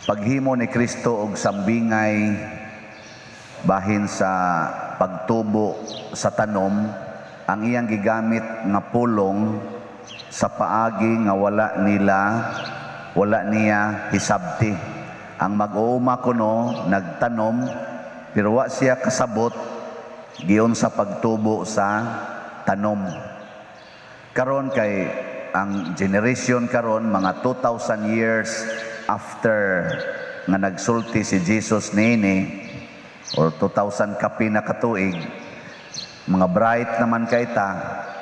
paghimo ni Kristo og sambingay bahin sa pagtubo sa tanom, ang iyang gigamit nga pulong sa paagi nga wala niya hisabti. Ang mag-uuma kuno nagtanom pero wa siya kasabot giyon sa pagtubo sa tanom. Karon kay ang generation karon mga 2,000 years after nga nagsulti si Jesus niini, or 2,000 kapi na katuig, mga bright naman kay ta,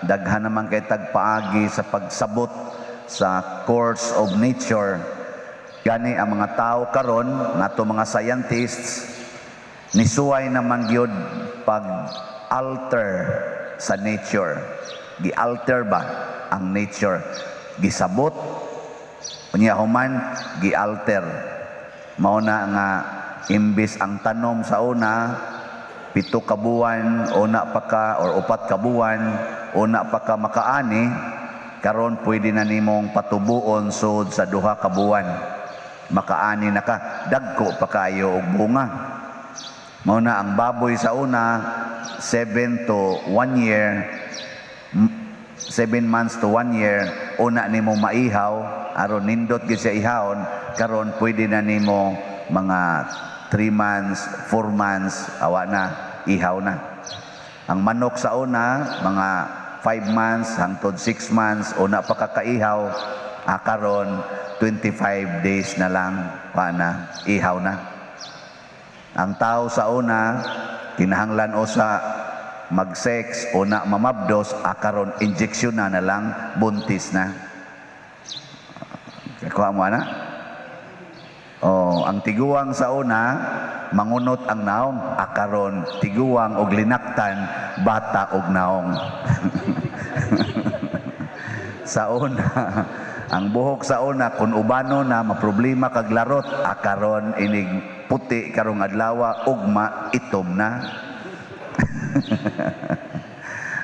daghan naman kay tagpaagi sa pagsabot sa course of nature. Gani ang mga tao karon, nato mga scientists, nisuway naman gyud pag-alter sa nature. Gi-alter ba ang nature? Gisabot, unya human, gi-alter. Mao na nga imbis ang tanom sa una 7 ka buwan, una pa ka or 4 ka buwan, una pa ka makaani, karon pwede na nimong patubuon sud sa 2 ka buwan. Makaani na ka, dagko pa kayo og bunga. Mao na ang baboy sa una 7 to 1 year, 7 months to 1 year, una nimo maihaw, aron nindot gyud siya ihawon, karon pwede na nimo mga 3 months, 4 months, awa na, ihaw na. Ang manok sa una, mga 5 months hangtod 6 months, una pa kakaihaw, karon 25 days na lang, na, ihaw na. Ang tao sa una, kinahanglan o sa mag-sex, una mamabdos, karon injection na lang, buntis na. Kuha mo na? Ang tiguang sa una, mangunot ang naong, karon tiguang og linaktan, bata og naong. Sa una, ang buhok sa una, kung ubano na, maproblema kag larot, karon inig puti karong adlaw, ugma, itom na.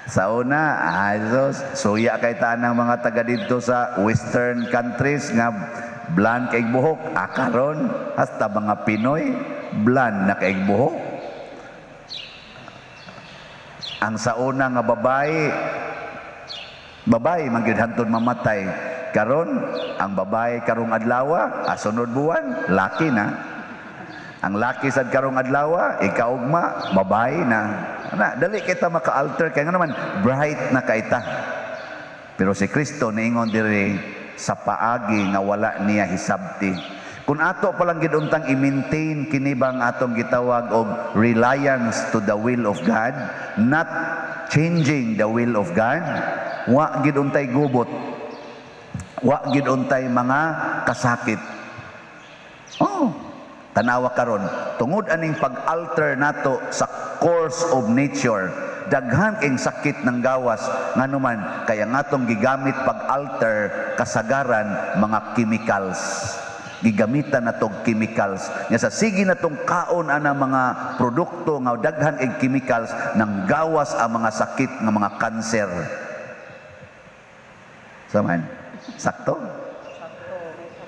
Sa una, suya kay tanang mga taga dito sa western countries nga bland kay buhok, karon hasta mga Pinoy bland na kay buhok. Ang sa una nga babae man gyud hantod mamatay, karon ang babae karong adlaw, sunod buwan laki na. Ang laki sad karong adlaw, ikaugma babae na. Dali kita maka-alter kay nga naman bright na kaita. Pero si Kristo niingon diri sa paagi nga wala niya hisabti. Kung ato palang gid untang i-maintain kini bang atong gitawag og reliance to the will of God, not changing the will of God, wa gid untay gubot, wa gid untay mga kasakit. Tanawa karon, tungod aning pag-alter nato sa course of nature, daghan kay sakit ng gawas nganuman kaya ngatong gigamit pag-alter kasagaran mga chemicals. Gigamitan natong chemicals. Nya sa sige natong kaon ana mga produkto nga daghan kay chemicals nang gawas ang mga sakit nga mga kanser. Saman, sakto?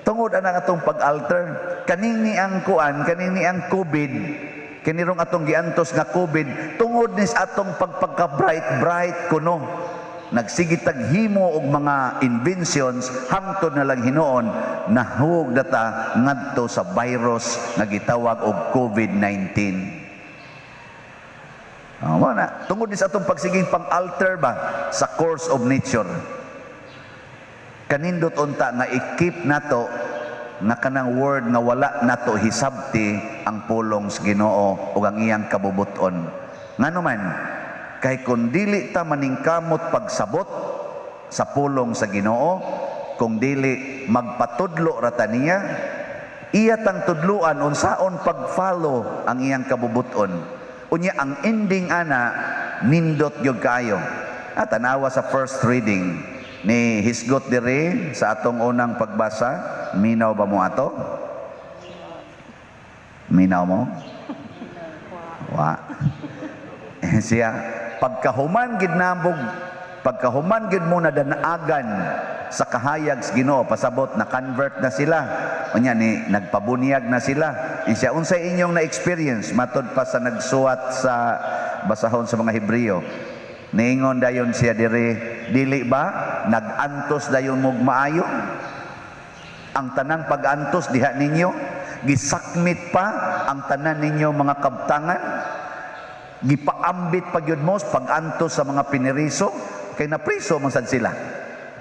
Tungod ana atong pag-alter, kanini ang COVID, kinirong atong giantos nga COVID, tungod nis atong pagpagka-bright kuno. Nagsigitag himo og mga inventions hangtod na lang hinuon nahug data ngadto sa virus nga gitawag og COVID-19. Tungod nis atong pagsiging pang-alter ba sa course of nature. Kanindot unta nga i-keep nato nga kanang word nga wala nato hisabti ang pulong sa Ginoo ug ang iyang kabubuton. Nganuman kay kun dili ta maningkamot pagsabot sa pulong sa Ginoo, kung dili magpatudlo ra ta niya, iya tang tudluan unsaon pag-follow ang iyang kabubuton. Unya ang ending ana nindot gyud kaayo. Tanawa sa first reading ni hisgot diri sa atong unang pagbasa, minaw ba mo ato? Minaw mo? Wa. Siya pagkahuman gid mo na danaagan sa kahayag sa Ginoo pasabot na convert na sila. Unya ni nagpabunyag na sila. Siya unsay inyong na-experience matud pa sa nagsuwat sa basahon sa mga Hebreo. Niingon dayon siya dili ba nagantos dayon mog maayo? Ang tanang pag-antos diha ninyo, gisakmit pa ang tanan ninyo mga kabtangan, gipaambit pagyud mo pag-antos sa mga piniriso, kay napriso man sad sila.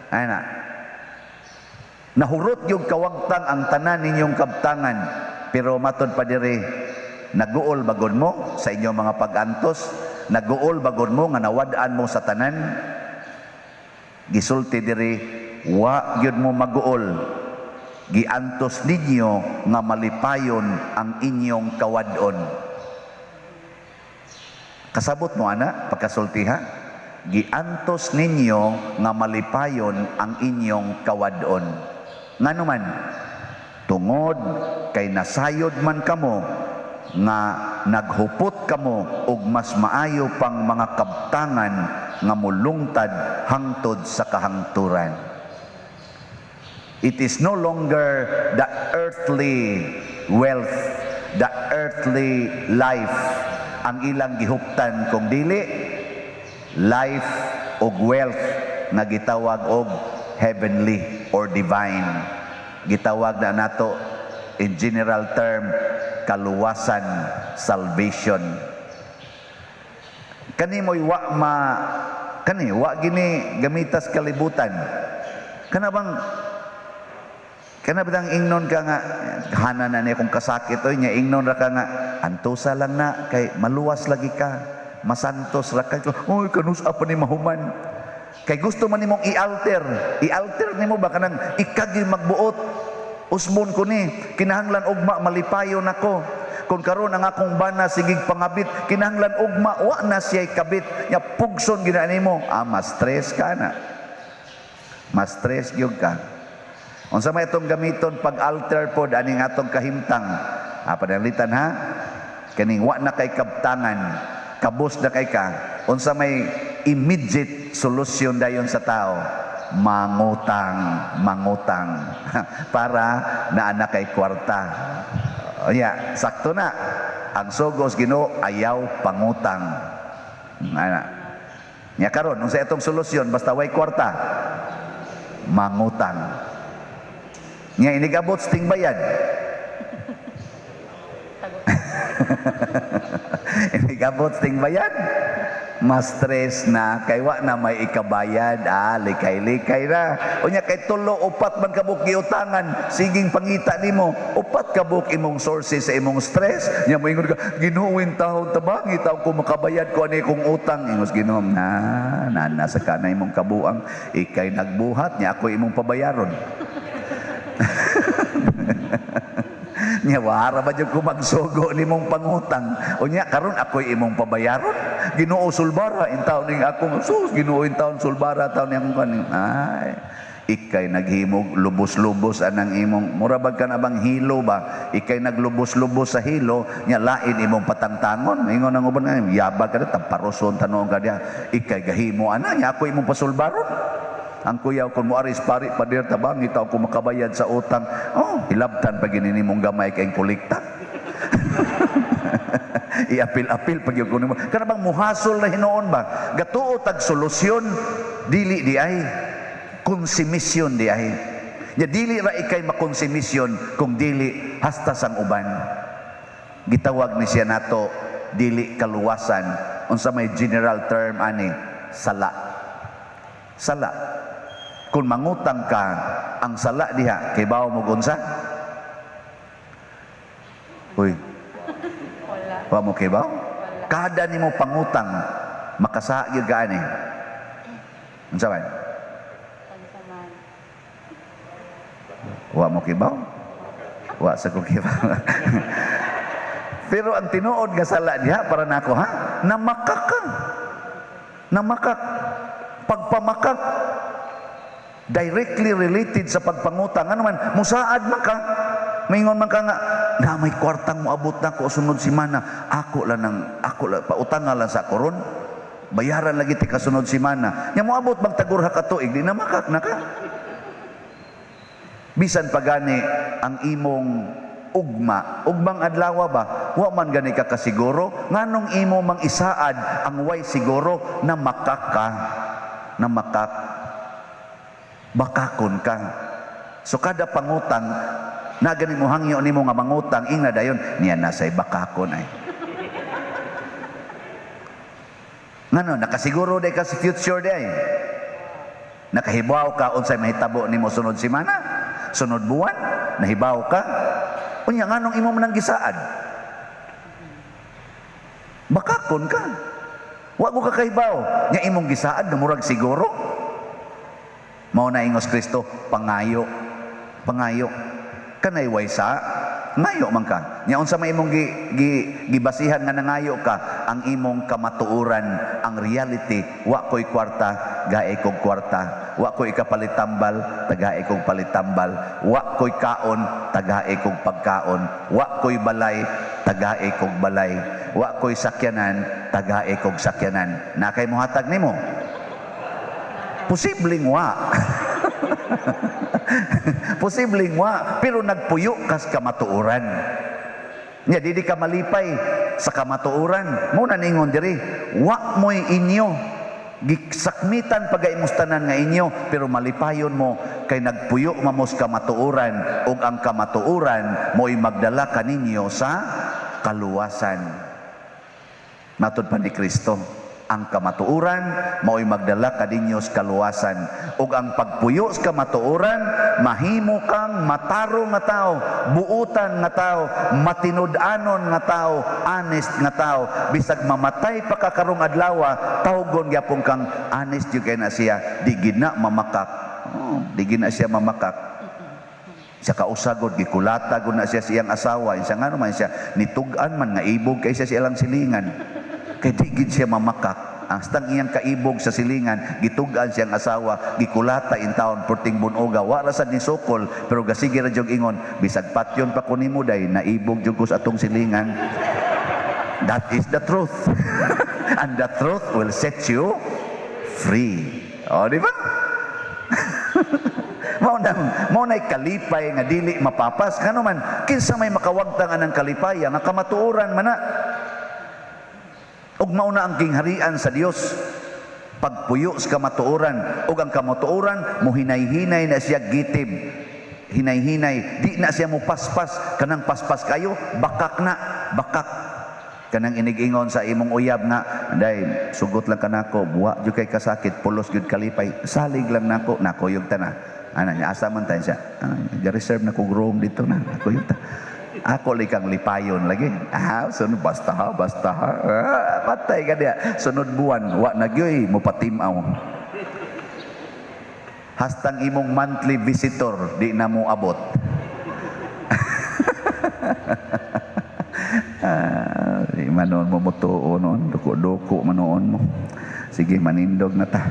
Ay na. Nahurot yung kawagtang ang tanan ninyong kabtangan, pero matod pa diri, naguol bagod mo sa inyong mga pag-antos, naguol bagod mo nga nawad-an mo sa tanan. Gisulti diri, wa gyud mo maguol. Giantos ninyo nga malipayon ang inyong kawadon. Kasabot mo ana pagkasultiha, giantos ninyo nga malipayon ang inyong kawadon. Ngano man tungod kay nasayod man kamo nga naghupot kamo og mas maayo pang mga kabtangan nga mulungtad hangtod sa kahangturan. It is no longer the earthly wealth, the earthly life ang ilang gihuptan, kung dili life o wealth na gitawag og heavenly or divine. Gitawag na nato in general term kaluwasan, salvation. Kani mo'y wa gini gamitas kalibutan. Kana bang ingnon ka nga hana na niya kung kasakit oy nya ingnon ra ka nga antusa lang na kay maluwas lagi ka, masantos ra ka. Oy kanus apa ni mahuman. Kay gusto man nimong i-alter nimo ba kanang ikagi magbuot. Usbon ko ni kinahanglan ugma malipayon nako. Kung karon ang akong bana sigig pangabit, kinahanglan ugma wa na siya'y kabit. Nya pugson gina nimo, mas stress ka na. Mas stress gyud ka. Unsa may itong gamiton pag-alter pod aning atong kahimtang. Panalitan ha. Kaning wa na kay kabtangan, kabus na kay ka. Unsa may immediate solution dayon sa tao? Mangutang para naa kay kwarta. Oya, sakto na. Ang sugos Ginoo ayaw pangutang. Ana. Nya karon unsa itong solusyon basta way kwarta? Mangutang. Nga inigabot sting bayad. Inigabot sting bayad. Mas stress na kay wa na may ikabayad. Likay-likay na. Unya kay tulo upat man kabuk giutangan, siging pangita nimo. Upat kabuk imong sources sa imong stress. Nya moingon ka, Ginoo taon tabang itaw ko makabayad ko ani kong utang. Ingos Ginoo na sa kana imong kabuang ikay nagbuhat nya ako imong pabayaron. Nya wara ba jud ko magsugo nimong pangutang. Unya karon ako'y imong pabayaron. Ginoo sulbara in taon ning akong sus Ginoo in taon sulbara taon ning akong kaning. Ay ikay naghimog lubos-lubos anang imong mura bag ka na bang hilo ba? Ikay naglubos-lubos sa hilo nya lain imong patangtangon. Ingon ang uban nga yabag ka na tamparoson tanong ka dia. Ikay gahimo ana nya ako imong pasulbaron. Ang kuyaw kung mo aris pari padir tabang itaw ko makabayad sa utang. Hilabtan pag ini mong gamay kayong kolekta. Iapil-apil pag yung kunin mo. Kana bang muhasol na hinoon ba? Gatuo tag solusyon dili di ay konsumisyon di ay. Ya dili ra ikay makonsumisyon kung dili hasta sang uban. Gitawag ni siya nato dili kaluwasan. Unsa may general term ani sala. Sala. Kung mangutang ka, ang sala diha, kay bawo mo gunsa? Uy. Wa mo kay bawo? Kada nimo pangutang, makasagyod ka ani. Unsa man? Wa mo kay bawo? Wa sa ko kay bawo. Pero ang tinuod nga sala diha para nako ha, namakak ka. Namakak. Pagpamakak directly related sa pagpangutang. Ano man, musaad man ka. Maingon man ka nga, na may kwartang moabot na ko sunod simana. Ako lang pautangan lang sa koron. Bayaran lagi ti kasunod simana. Nya moabot bang tagur ha ka tuig, di na makak na ka. Bisan pa gani ang imong ugmang adlaw ba, wa man gani ka kasiguro, nganong imo mang isaad ang way siguro na bakakon ka. So kada pangutang, na gani mo hangyo nimo nga mangutang, ingna dayon, niya nasay bakakon ay. Ngano, nakasiguro day ka sa future day. Nakahibaw ka unsay mahitabo nimo sunod semana, sunod buwan, nahibaw ka. Unya nganong imo man gisaad? Bakakon ka. Wa ko kakahibaw nya imong gisaad na murag siguro. Mao na ingos Kristo, pangayo. Pangayo. Kanay way sa ngayo man ka. Nya unsa may imong gibasihan nga nangayo ka, ang imong kamatuoran, ang reality, wa ko'y kwarta, gae kog kwarta. Wa ko'y kapalitambal, tagae kog palitambal. Wa ko'y kaon, tagae kog pagkaon. Wa ko'y balay, tagae kog balay. Wa ko'y sakyanan, tagae kog sakyanan. Na kay mohatag nimo? Posibleng wa. Posibleng wa, pero nagpuyo kas kamatuoran. Nya di ka malipay sa kamatuoran. Mo na ningon diri, wa mo'y inyo gisakmitan pagaimustanan nga inyo, pero malipayon mo kay nagpuyo mamos kamatuoran, ug ang kamatuoran mo'y magdala kaninyo sa kaluwasan. Matod pa ni Kristo, ang kamatuoran mao'y magdala kadinyo sa kaluwasan, ug ang pagpuyo sa kamatuoran mahimo kang matarong nga tao, buutan nga tao, matinud-anon nga tao, honest nga tao. Bisag mamatay pa ka karong adlaw, tawgon gyapon kang honest jud kay na siya, di gid na mamakak. Di gid na siya mamakak. Siya kausagod, gikulata gud na siya siyang asawa. Siya nga naman siya, nitug-an man nga ibog kay siya silang silingan. Kay di gid siya mamakak. Hastang iyang kaibog sa silingan, gitugan siyang asawa, gikulata in taon, purting bunoga, wala sad ni sukol, pero gasige ra jog ingon, bisag patyon pa ko nimo day, naibog jud ko sa atong silingan. That is the truth. And the truth will set you free. O, di ba? Mao na'y kalipay nga dili mapapas. Kano man, kinsa may makawagtang anang kalipay, nga kamatuoran man na. Ug mao na ang kingharian sa Dios, pagpuyo sa kamatuoran, ug ang kamatuoran mo hinay-hinay na siya gitib, hinay-hinay, di na siya mo paspas. Kanang paspas kayo, bakak na, bakak. Kanang inig-ingon sa imong uyab nga, day sugot lang kanako, buwa jud kay kasakit, pulos jud kalipay, salig lang nako, nakuyog ta na. Ana nya asa man tayo siya, reserve na kog room dito na, nakuyog ta. Ako likang lipayon lagi. Sunod basta ha. Patay ka dia. Sunod buwan, wa nagyoy mo patimaw. Hastang imong monthly visitor di na mo abot. Di manon mo mutuo noon, duko-duko manoon mo. Sige, manindog na ta.